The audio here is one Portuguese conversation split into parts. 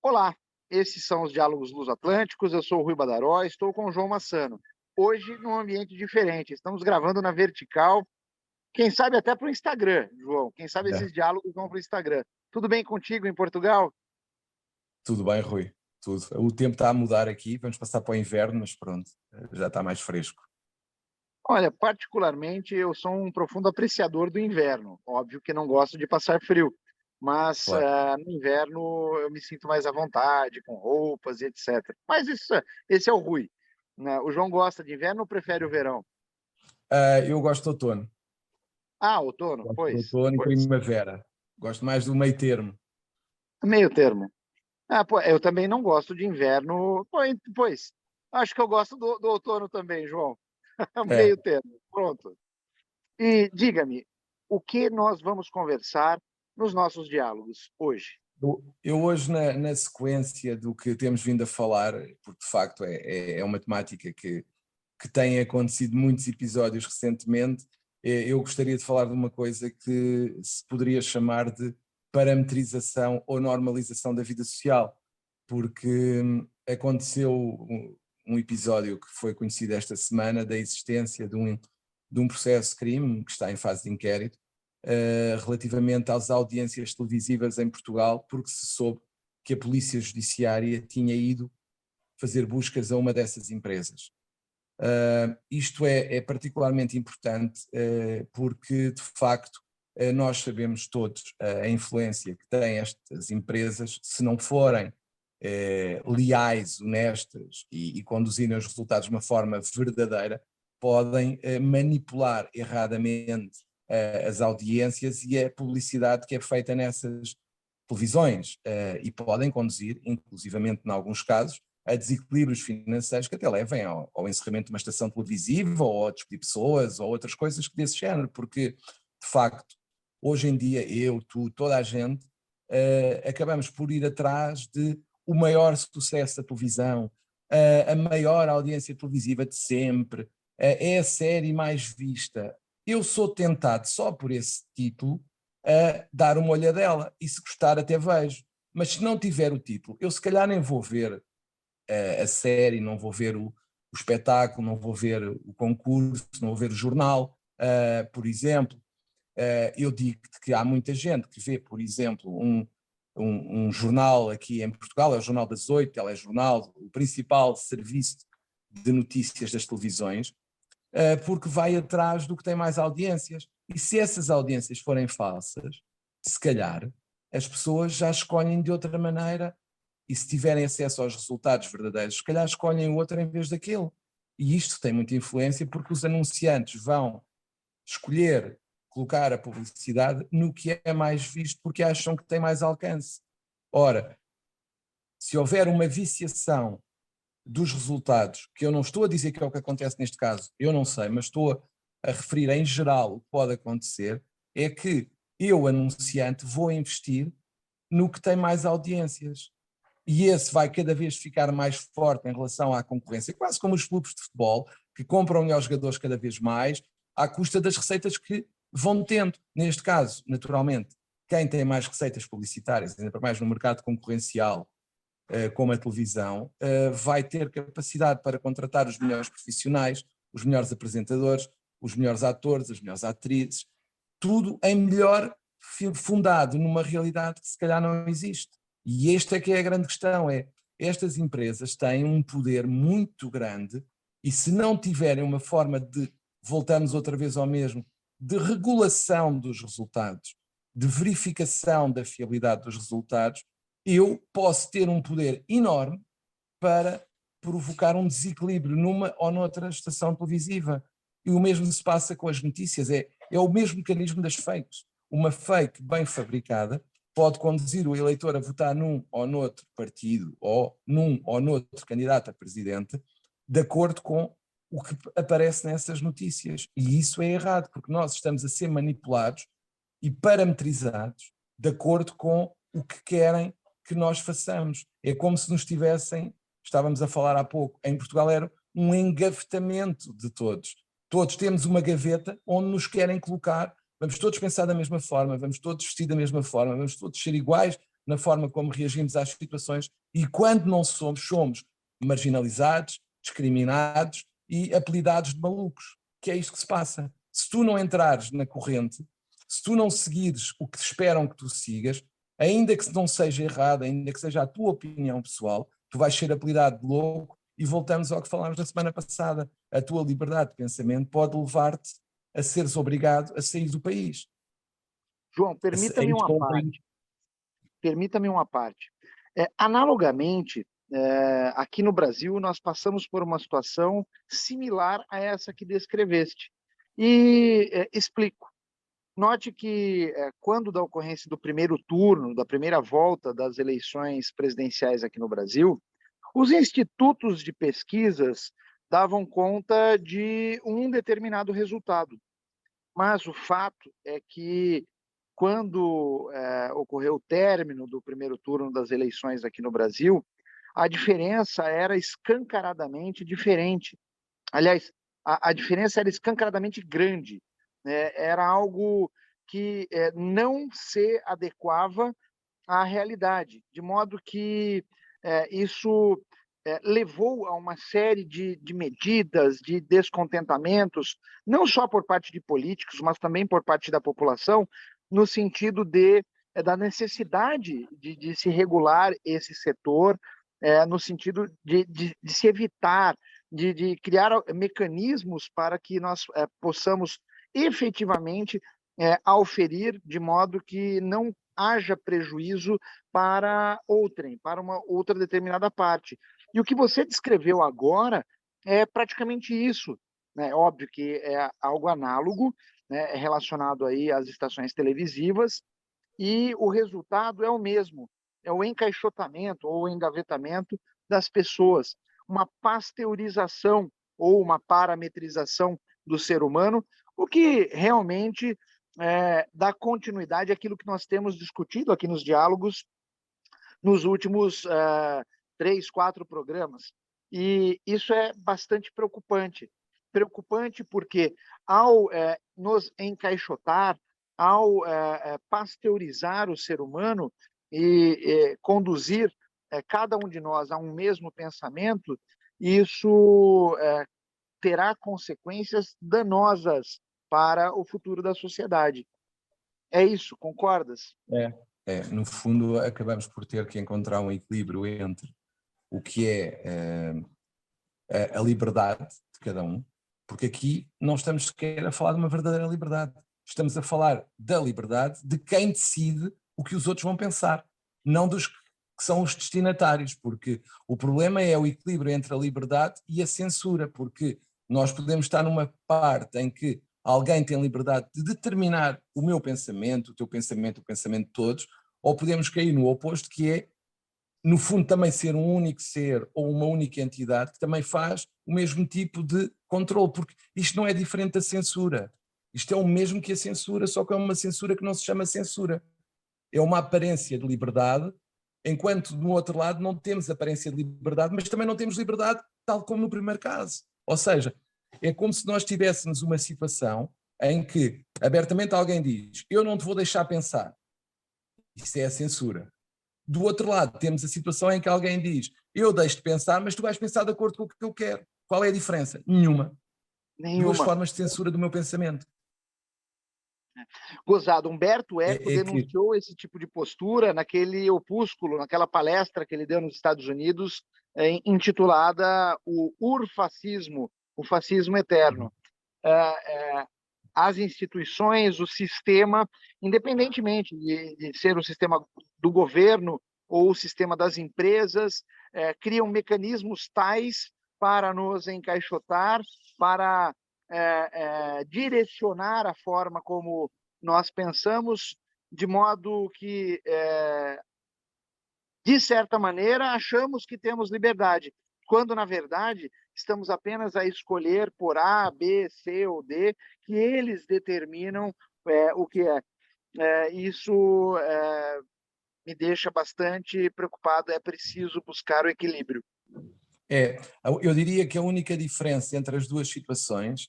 Olá, esses são os Diálogos Luso-Atlânticos, eu sou o Rui Badaró, estou com o João Massano. Hoje, num ambiente diferente, estamos gravando na vertical, quem sabe até para o Instagram, João, quem sabe É, esses diálogos vão para o Instagram. Tudo bem contigo em Portugal? tudo bem, Rui, tudo. O tempo está a mudar aqui, vamos passar para o inverno, mas pronto, já está mais fresco. Olha, particularmente eu sou um profundo apreciador do inverno, óbvio que não gosto de passar frio, mas Claro. no inverno eu me sinto mais à vontade, com roupas e etc. Mas esse é o Rui, né? O João gosta de inverno ou prefere o verão? Eu gosto de outono, Ah, outono? gosto de Pois, outono e pois. primavera, gosto mais do meio termo. Meio termo. Ah, pô, eu também não gosto de inverno. Pois, acho que eu gosto do outono também, João. É, Meio termo, pronto. E diga-me, o que nós vamos conversar nos nossos diálogos hoje? eu hoje na sequência do que temos vindo a falar, porque de facto é uma temática que tem acontecido muitos episódios recentemente, eu gostaria de falar de uma coisa que se poderia chamar de parametrização ou normalização da vida social, porque aconteceu um episódio que foi conhecido esta semana da existência de um processo de crime que está em fase de inquérito, relativamente às audiências televisivas em Portugal, porque se soube que a Polícia Judiciária tinha ido fazer buscas a uma dessas empresas. Isto é particularmente importante porque, de facto, nós sabemos todos a influência que têm estas empresas, se não forem leais, honestas e conduzirem os resultados de uma forma verdadeira, podem manipular erradamente as audiências e a publicidade que é feita nessas televisões e podem conduzir, inclusivamente em alguns casos, a desequilíbrios financeiros que até levem ao encerramento de uma estação televisiva ou a despedir pessoas ou outras coisas desse género, porque, de facto, hoje em dia, eu, tu, toda a gente, acabamos por ir atrás de o maior sucesso da televisão, a maior audiência televisiva de sempre, é a série mais vista. Eu sou tentado só por esse título a dar uma olhadela e se gostar até vejo. Mas se não tiver o título, eu se calhar nem vou ver a série, não vou ver o espetáculo, não vou ver o concurso, não vou ver o jornal, por exemplo. Eu digo-te que há muita gente que vê, por exemplo, um jornal aqui em Portugal, é o Jornal das 8, telejornal, o principal serviço de notícias das televisões, porque vai atrás do que tem mais audiências. E se essas audiências forem falsas, se calhar as pessoas já escolhem de outra maneira e se tiverem acesso aos resultados verdadeiros, se calhar escolhem o outro em vez daquele. E isto tem muita influência porque os anunciantes vão escolher colocar a publicidade no que é mais visto porque acham que tem mais alcance. Ora, se houver uma viciação dos resultados, que eu não estou a dizer que é o que acontece neste caso, eu não sei, mas estou a referir em geral o que pode acontecer, é que eu, anunciante, vou investir no que tem mais audiências. E esse vai cada vez ficar mais forte em relação à concorrência, quase como os clubes de futebol, que compram melhores jogadores cada vez mais, à custa das receitas que vão tendo. Neste caso, naturalmente, quem tem mais receitas publicitárias, ainda para mais no mercado concorrencial, como a televisão, vai ter capacidade para contratar os melhores profissionais, os melhores apresentadores, os melhores atores, as melhores atrizes, tudo em melhor fundado numa realidade que se calhar não existe. E esta é que é a grande questão, estas empresas têm um poder muito grande e se não tiverem uma forma de, voltamos outra vez ao mesmo, de regulação dos resultados, de verificação da fiabilidade dos resultados, eu posso ter um poder enorme para provocar um desequilíbrio numa ou noutra estação televisiva. E o mesmo se passa com as notícias, é o mesmo mecanismo das fakes. Uma fake bem fabricada pode conduzir o eleitor a votar num ou noutro partido ou num ou noutro candidato a presidente de acordo com o que aparece nessas notícias. E isso é errado, porque nós estamos a ser manipulados e parametrizados de acordo com o que querem que nós façamos. É como se nos tivessem, estávamos a falar há pouco, em Portugal era um engavetamento de todos. Todos temos uma gaveta onde nos querem colocar, vamos todos pensar da mesma forma, vamos todos vestir da mesma forma, vamos todos ser iguais na forma como reagimos às situações, e quando não somos, somos marginalizados, discriminados e apelidados de malucos, que é isto que se passa. Se tu não entrares na corrente, se tu não seguires o que esperam que tu sigas, ainda que não seja errado, ainda que seja a tua opinião pessoal, tu vais ser apelidado de louco, e voltamos ao que falámos na semana passada. A tua liberdade de pensamento pode levar-te a seres obrigado a sair do país. João, permita-me uma parte. Permita-me uma parte. Analogamente, aqui no Brasil, nós passamos por uma situação similar a essa que descreveste. E explico. Note que, quando da ocorrência do primeiro turno, da primeira volta das eleições presidenciais aqui no Brasil, os institutos de pesquisas davam conta de um determinado resultado. Mas o fato é que, quando ocorreu o término do primeiro turno das eleições aqui no Brasil, a diferença era escancaradamente diferente. Aliás, a diferença era escancaradamente grande. Era algo que não se adequava à realidade, de modo que isso levou a uma série de medidas, de descontentamentos, não só por parte de políticos, mas também por parte da população, no sentido da necessidade de se regular esse setor, no sentido de se evitar, de criar mecanismos para que nós possamos efetivamente auferir de modo que não haja prejuízo para outrem, para uma outra determinada parte. E o que você descreveu agora é praticamente isso, né? Óbvio que é algo análogo, né, relacionado aí às estações televisivas, e o resultado é o mesmo, é o encaixotamento ou engavetamento das pessoas, uma pasteurização ou uma parametrização do ser humano, o que realmente dá continuidade àquilo que nós temos discutido aqui nos diálogos nos últimos 3, 4 programas. E isso é bastante preocupante. Preocupante porque, ao nos encaixotar, ao pasteurizar o ser humano e conduzir cada um de nós a um mesmo pensamento, isso terá consequências danosas para o futuro da sociedade. É isso, concordas? No fundo, acabamos por ter que encontrar um equilíbrio entre o que é a liberdade de cada um, porque aqui não estamos sequer a falar de uma verdadeira liberdade. Estamos a falar da liberdade de quem decide o que os outros vão pensar, não dos que são os destinatários, porque o problema é o equilíbrio entre a liberdade e a censura, porque nós podemos estar numa parte em que alguém tem liberdade de determinar o meu pensamento, o teu pensamento, o pensamento de todos, ou podemos cair no oposto, que é, no fundo, também ser um único ser ou uma única entidade que também faz o mesmo tipo de controle, porque isto não é diferente da censura. Isto é o mesmo que a censura, só que é uma censura que não se chama censura. É uma aparência de liberdade, enquanto no outro lado não temos aparência de liberdade, mas também não temos liberdade, tal como no primeiro caso. Ou seja, é como se nós tivéssemos uma situação em que abertamente alguém diz: eu não te vou deixar pensar. Isso é a censura. Do outro lado, temos a situação em que alguém diz: eu deixo-te pensar, mas tu vais pensar de acordo com o que eu quero. Qual é a diferença? Nenhuma. Duas formas de censura do meu pensamento. Gozado, Humberto Eco denunciou esse tipo de postura naquele opúsculo, naquela palestra que ele deu nos Estados Unidos, intitulada o Urfascismo, o fascismo eterno. As instituições, o sistema, independentemente de ser o sistema do governo ou o sistema das empresas, criam mecanismos tais para nos encaixotar, para direcionar a forma como nós pensamos, de modo que, de certa maneira, achamos que temos liberdade, quando, na verdade, estamos apenas a escolher por A, B, C ou D, que eles determinam o que é. Isso me deixa bastante preocupado, é preciso buscar o equilíbrio. Eu diria que a única diferença entre as duas situações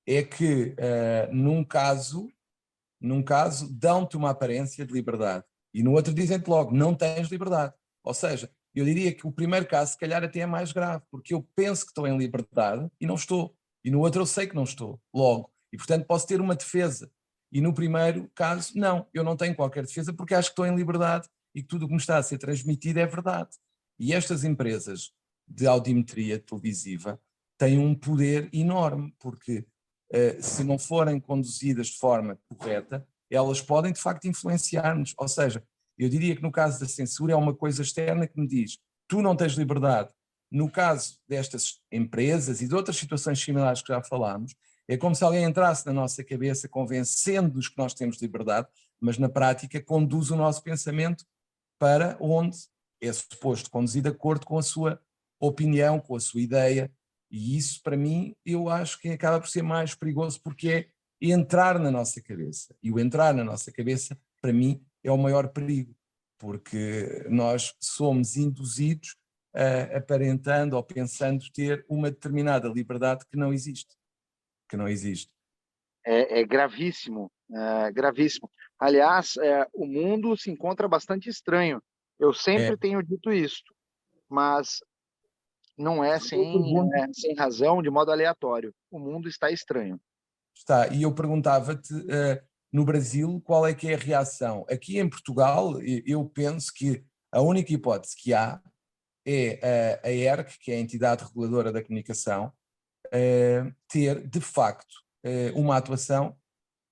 é que, num caso dão-te uma aparência de liberdade E no outro dizem-te logo, não tens liberdade. Ou seja, eu diria que o primeiro caso, se calhar, até é mais grave, porque eu penso que estou em liberdade e não estou. E no outro eu sei que não estou, logo. E, portanto, posso ter uma defesa. E no primeiro caso, não, eu não tenho qualquer defesa porque acho que estou em liberdade e que tudo o que me está a ser transmitido é verdade. E estas empresas de audiometria televisiva têm um poder enorme, porque se não forem conduzidas de forma correta, elas podem de facto influenciar-nos. Ou seja, eu diria que no caso da censura é uma coisa externa que me diz, tu não tens liberdade. No caso destas empresas e de outras situações similares que já falámos, é como se alguém entrasse na nossa cabeça convencendo-nos que nós temos liberdade, mas na prática conduz o nosso pensamento para onde é suposto conduzir de acordo com a sua opinião, com a sua ideia, e isso para mim eu acho que acaba por ser mais perigoso porque é entrar na nossa cabeça, e o entrar na nossa cabeça para mim é o maior perigo, porque nós somos induzidos aparentando ou pensando ter uma determinada liberdade que não existe. É gravíssimo, gravíssimo. Aliás, o mundo se encontra bastante estranho. Eu É, sempre tenho dito isso, mas não é eu pergunto, sem razão, de modo aleatório. O mundo está estranho. está, e eu perguntava-te, no Brasil, qual é que é a reação? Aqui em Portugal, eu penso que a única hipótese que há é a ERC, que é a entidade reguladora da comunicação, ter, de facto, uma atuação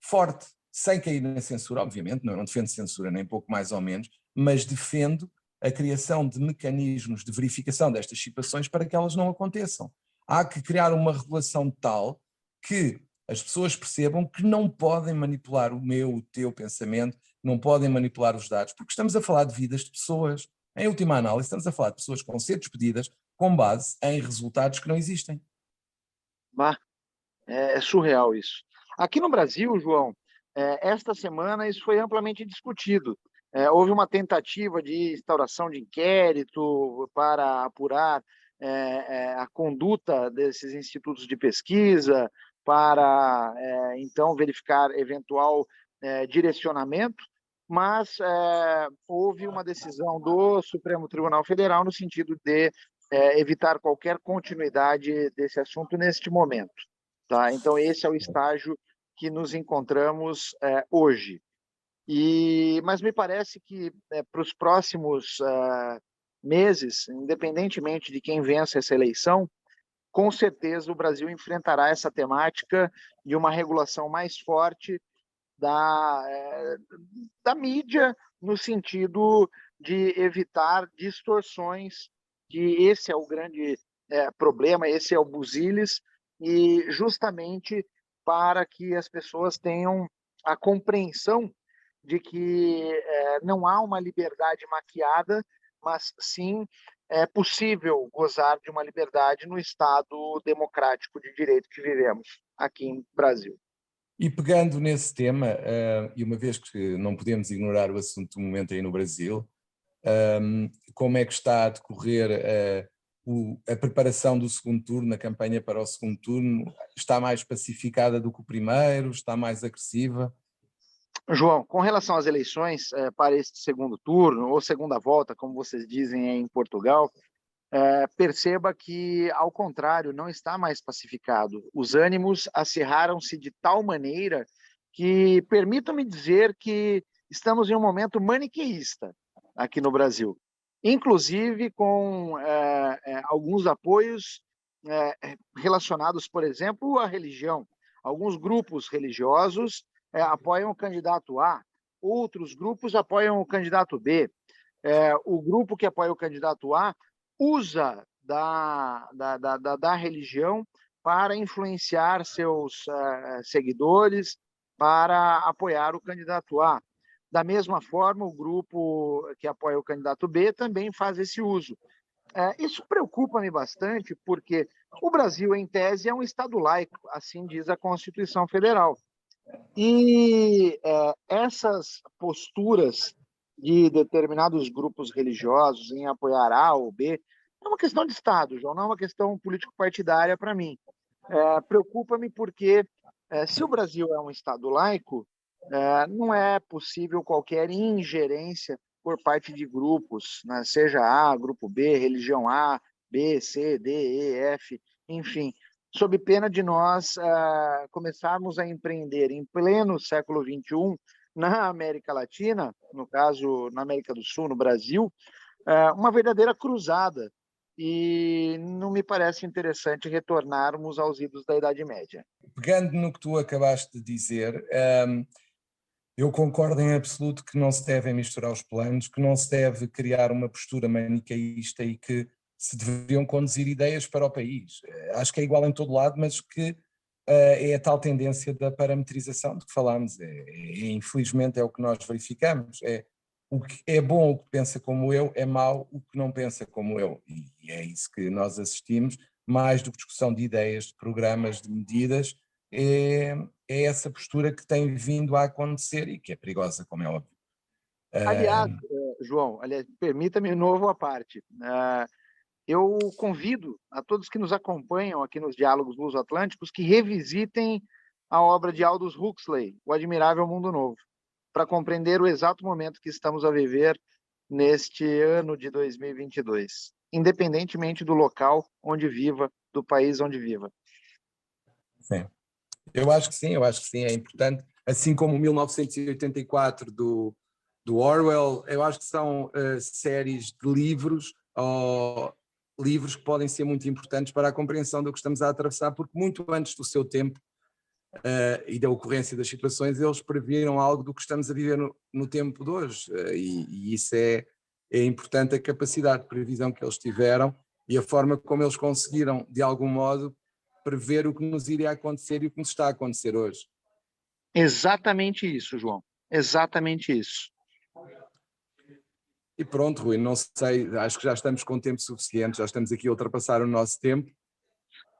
forte, sem cair na censura, obviamente, não defendo censura, nem pouco mais ou menos, mas defendo a criação de mecanismos de verificação destas situações para que elas não aconteçam. Há que criar uma regulação tal que as pessoas percebam que não podem manipular o meu, o teu pensamento, não podem manipular os dados, porque estamos a falar de vidas de pessoas. Em última análise, estamos a falar de pessoas que vão ser despedidas com base em resultados que não existem. Bah, é surreal isso. Aqui no Brasil, João, esta semana isso foi amplamente discutido. Houve uma tentativa de instauração de inquérito para apurar a conduta desses institutos de pesquisa, para então verificar eventual direcionamento, mas houve uma decisão do Supremo Tribunal Federal no sentido de evitar qualquer continuidade desse assunto neste momento. Tá? Então, esse é o estágio que nos encontramos hoje. Mas me parece que para os próximos meses, independentemente de quem vença essa eleição, com certeza o Brasil enfrentará essa temática de uma regulação mais forte da mídia, no sentido de evitar distorções, que esse é o grande problema, esse é o busilis, e justamente para que as pessoas tenham a compreensão de que não há uma liberdade maquiada, mas sim é possível gozar de uma liberdade no Estado democrático de direito que vivemos aqui em Brasil. E pegando nesse tema, e uma vez que não podemos ignorar o assunto do momento aí no Brasil, como é que está a decorrer a preparação do segundo turno, a campanha para o segundo turno? Está mais pacificada do que o primeiro? Está mais agressiva? João, com relação às eleições para este segundo turno, ou segunda volta, como vocês dizem em Portugal, perceba que, ao contrário, não está mais pacificado. Os ânimos acirraram-se de tal maneira que, permitam-me dizer que estamos em um momento maniqueísta aqui no Brasil, inclusive com alguns apoios relacionados, por exemplo, à religião. Alguns grupos religiosos apoiam o candidato A, outros grupos apoiam o candidato B. O grupo que apoia o candidato A usa da religião para influenciar seus seguidores, para apoiar o candidato A. Da mesma forma, o grupo que apoia o candidato B também faz esse uso. Isso preocupa-me bastante, porque o Brasil, em tese, é um Estado laico, assim diz a Constituição Federal. E essas posturas de determinados grupos religiosos em apoiar A ou B é uma questão de Estado, João, não é uma questão político-partidária para mim. Preocupa-me porque, se o Brasil é um Estado laico, não é possível qualquer ingerência por parte de grupos, né? Seja A, grupo B, religião A, B, C, D, E, F, enfim, sob pena de nós começarmos a empreender em pleno século XXI na América Latina, no caso na América do Sul, no Brasil, uma verdadeira cruzada. E não me parece interessante retornarmos aos idos da Idade Média. Pegando no que tu acabaste de dizer, eu concordo em absoluto que não se devem misturar os planos, que não se deve criar uma postura manicaísta e que se deveriam conduzir ideias para o país. Acho que é igual em todo lado, mas que é a tal tendência da parametrização de que falámos. Infelizmente é o que nós verificamos. O que é bom o que pensa como eu, é mau o que não pensa como eu. E é isso que nós assistimos, mais do que discussão de ideias, de programas, de medidas, é essa postura que tem vindo a acontecer e que é perigosa, como é óbvio. Aliás, João, permita-me de novo a parte. Eu convido a todos que nos acompanham aqui nos Diálogos Luso-Atlânticos que revisitem a obra de Aldous Huxley, O Admirável Mundo Novo, para compreender o exato momento que estamos a viver neste ano de 2022, independentemente do local onde viva, do país onde viva. Sim. Eu acho que sim, é importante. Assim como 1984 do Orwell, eu acho que são séries de livros, ou livros que podem ser muito importantes para a compreensão do que estamos a atravessar, porque muito antes do seu tempo e da ocorrência das situações, eles previram algo do que estamos a viver no tempo de hoje, e isso é importante, a capacidade de previsão que eles tiveram e a forma como eles conseguiram, de algum modo, prever o que nos iria acontecer e o que nos está a acontecer hoje. Exatamente isso, João. Exatamente isso. E pronto, Rui, não sei, acho que já estamos com tempo suficiente, já estamos aqui a ultrapassar o nosso tempo.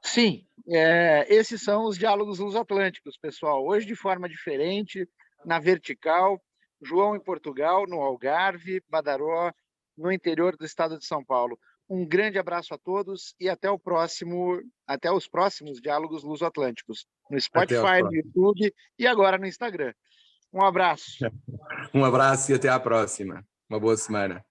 Sim, esses são os Diálogos Luso-Atlânticos, pessoal. Hoje de forma diferente, na vertical, João em Portugal, no Algarve, Badaró, no interior do estado de São Paulo. Um grande abraço a todos e até os próximos Diálogos Luso-Atlânticos, no Spotify, no YouTube e agora no Instagram. Um abraço. Um abraço e até à próxima. Uma boa semana.